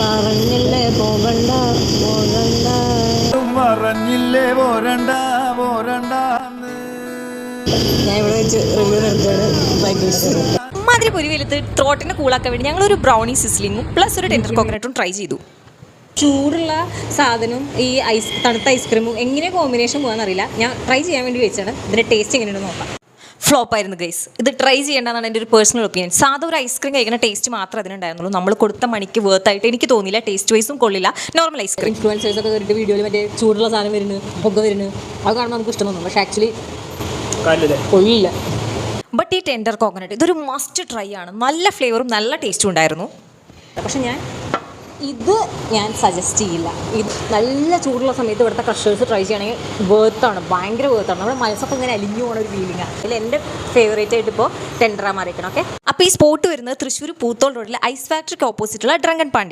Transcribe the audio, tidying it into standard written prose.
പറഞ്ഞില്ലേ പോകണ്ട പോകണ്ട പറഞ്ഞില്ലേ പോരണ്ട പോരണ്ടാന്ന്. ഞാൻ ഇവിടെ വെച്ച് റിവ്യൂ നിർത്തുകയാണ്. മാതിരി പൊരിവെലുത്ത് ത്രോട്ടിനെ കൂളാക്കാൻ വേണ്ടി ഞങ്ങളൊരു ബ്രൗണി സിസ്ലിങ്ങും പ്ലസ് ഒരു ടെൻഡർ കോക്കനട്ടും ട്രൈ ചെയ്തു. ചൂടുള്ള സാധനവും ഈ തണുത്ത ഐസ്ക്രീമും എങ്ങനെ കോമ്പിനേഷൻ പോകാമെന്നറിയില്ല. ഞാൻ ട്രൈ ചെയ്യാൻ വേണ്ടി വെച്ചാണ്. ഇതിൻ്റെ ടേസ്റ്റ് എങ്ങനെയുണ്ടെന്ന് നോക്കാം. ഫ്ലോപ്പായിരുന്നു ഗൈസ്. ഇത് ട്രൈ ചെയ്യേണ്ടതാണ് എൻ്റെ ഒരു പേഴ്സണൽ ഒപ്പീനിയൻ. സാധാ ഒരു ഐസ്ക്രീം കഴിക്കുന്ന ടേസ്റ്റ് മാത്രമേ അതിനുണ്ടായിരുന്നുള്ളൂ. നമ്മൾ കൊടുത്ത മണിക്ക് വേർത്തായിട്ട് എനിക്ക് തോന്നിയില്ല. ടേസ്റ്റ് വൈസും കൊള്ളില്ല. നോർമൽ ഐസ്ക്രീം ഇൻഫ്ലുവൻസേഴ്സൊക്കെ കയറിയിട്ട് വീഡിയോയിൽ മറ്റേ ചൂടുള്ള സാധനം വരുന്നു പുക വരുന്നു അത് കാണുമ്പോൾ നമുക്ക് ഇഷ്ടം തോന്നും. പക്ഷേ ആക്ച്വലി കൊള്ളില്ല. ബട്ട് ഈ ടെൻഡർ കോക്കനട്ട് ഇതൊരു മസ്റ്റ് ട്രൈ ആണ്. നല്ല ഫ്ലേവറും നല്ല ടേസ്റ്റും ഉണ്ടായിരുന്നു. പക്ഷെ ഞാൻ സജസ്റ്റ് ചെയ്യില്ല. ഇത് നല്ല ചൂടുള്ള സമയത്ത് ഇവിടുത്തെ ക്രഷേഴ്സ് ട്രൈ ചെയ്യണമെങ്കിൽ വേർത്താണ്, ഭയങ്കര വേർത്താണ്. നമ്മുടെ മനസ്സൊക്കെ ഇങ്ങനെ അലിഞ്ഞു പോകുന്ന ഒരു ഫീലിംഗാണ്. അതിൽ എൻ്റെ ഫേവറേറ്റ് ആയിട്ട് ഇപ്പോൾ ടെൻഡറാ മാറിയിരിക്കണം. ഓക്കെ, അപ്പോൾ ഈ സ്പോട്ട് വരുന്നത് തൃശ്ശൂർ പൂത്തോൾ റോഡിലെ ഐസ് ഫാക്ടറിക്ക് ഓപ്പോസിറ്റുള്ള ഡ്രങ്കൻ പാണ്ടി.